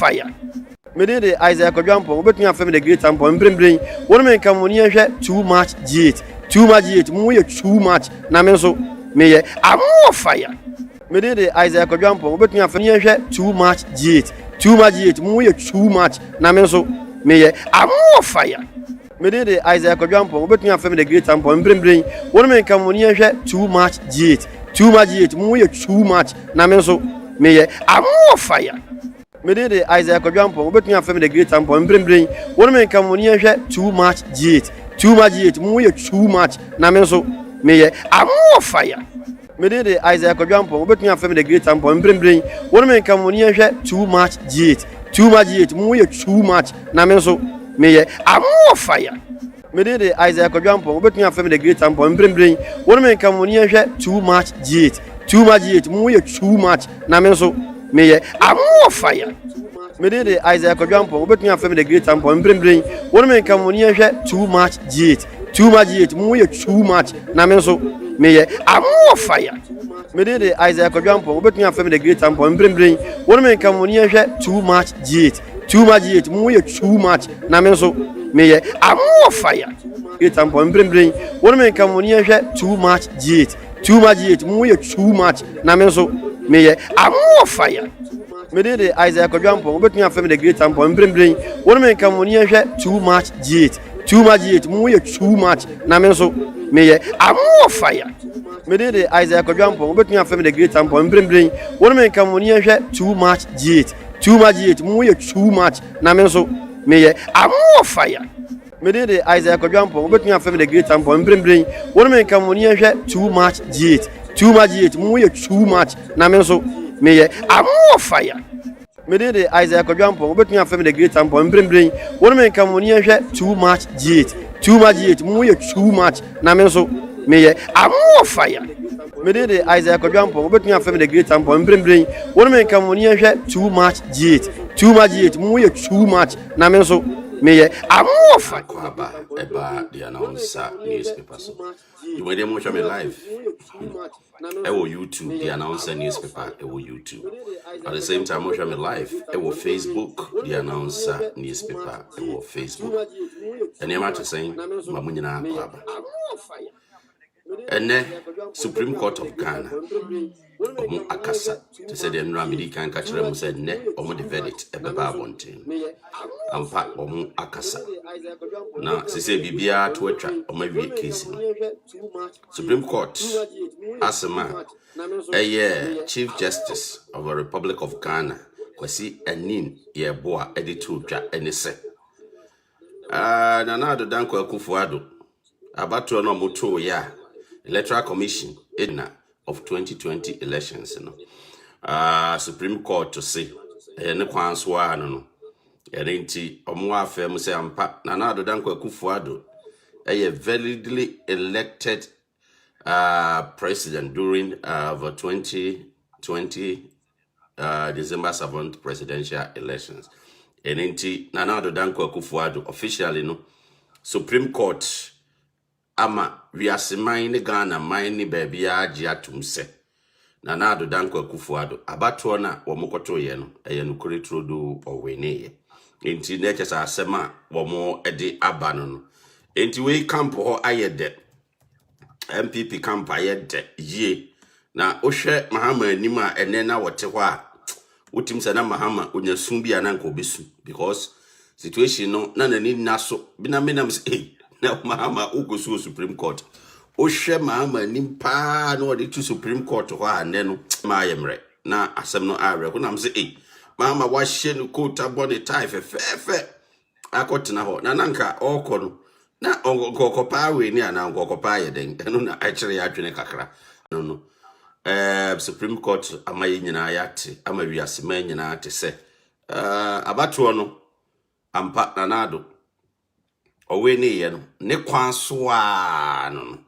fire. Me de Isaiah Kodwampo, but me afem the great ampo mbrembren. One man come on here too much G8. Too much G8, more too much. Na me so me I'm more fire. Me de Isaiah Kodwampo, but me afem here too much G8. Too much G8, more too much. Na me so me I'm more fire. Me de Isaiah Kodwampo, but me afem the great ampo mbrembren. One man come on here too much G8. Too much G8, more too much. Na me so me I'm more fire. Me de Isaiah Kodwampo, but me afem the great ampo mbrembren. One man come on here too much G8. Too much G8, more too much. Na me so me I'm more fire. Me de Isaiah Kodwampo, but me afem the great ampo mbrembren. One man come on here too much G8. Too much G8, more too much. Na me so me I'm more fire. Me de Isaiah Kodwampo, but me afem the great ampo mbrembren. One man come on here too much G8. Too much G8, more too much. Na me so me I'm more fire. Me de Isaiah Kodwampo, but me afem the great ampo mbrembren. One man come on here too much G8. Too much G8, more too much. Na me so me I'm more fire. Me de Isaiah Kodwampo, but me afem the great ampo mbrembren. One man come on here too much G8. Too much G8, more too much. Na me so me I'm more fire. Great ampo mbrembren. One man come on here too much G8. Too much G8, more too much. Na me so me I'm more fire. Me de Isaiah Kodwampo, but me afem the great ampo mbrembren. One man come on here too much G8. Too much G8, more too much. Na me so me I'm more fire. Me de Isaiah Kodwampo, but me afem the great ampo mbrembren. One man come on here too much G8. Too much G8, more too much. Na me so me I'm more fire. Me de Isaiah Kodwampo, but me afem the great ampo mbrembren. One man come on here too much G8. Too much G8, more too much. Na me so me I'm more fire. Me de Isaiah Kodwampo, but me afem the great ampo mbrembren. One man come on here too much G8. Too much G8, more too much. Na me so me I'm more fire. Me de Isaiah Kodwampo, but me afem the great ampo mbrembren. One man come on here too much G8. Too much G8, more too much. Na me so me I'm more fire. Kwaba eba the announcer newspaper so. You made them watch me live. Ewo YouTube the announcer newspaper ewo YouTube. At the same time watch me live ewo Facebook the announcer newspaper ewo Facebook. And you to saying mamunyina kwaba. And Supreme Court of Ghana omo akasa to say the nra medical catch them said ne omo the verdict ebeba bonten ampa omo akasa na se say bibia to atwa omo wie case Supreme Court asema Chief Justice of the Republic of Ghana Kwesi Anin Yeboah editor twa ene se Nana Addo Dankwa Akufo-Addo abato no moto ya Electoral Commission of 2020 elections Supreme Court to say ne kwanso no enti omo afem say ampa Nana Addo Dankwa Akufo-Addo validly elected president during the 2020 December 7th presidential elections. Enti Nana Addo Dankwa Akufo-Addo officially no Supreme Court ama wiaseman ne Ghana man ne baabia agi atum se Nana Addo Dankwa Akufo-Addo abato na womokoto ye no nukuri trodo owene enti na kyesa asema womo ede aba no enti we camp ho ayede MPP camp ayede ye na ohwe Mahama anim a ene na wote ho a wotim se na Mahama onyasun bia na nka obesu because situation no na nani naso bina menam say na Mahama ugosu Supreme Court ohwe Mahama anim pa na odi to Supreme Court ho a ne no ma yemre na asem no awre ko nam say Mahama wa hye no coat abone tie fe akotena ho na nanka okono na ongokopa we ni ana ongokopa yeden eno na akire ya adwene kakra no Supreme Court amaye nyina yate amawiase man nyina ate se abato no ampa Nana Addo owe ni ye no ne kwanso a no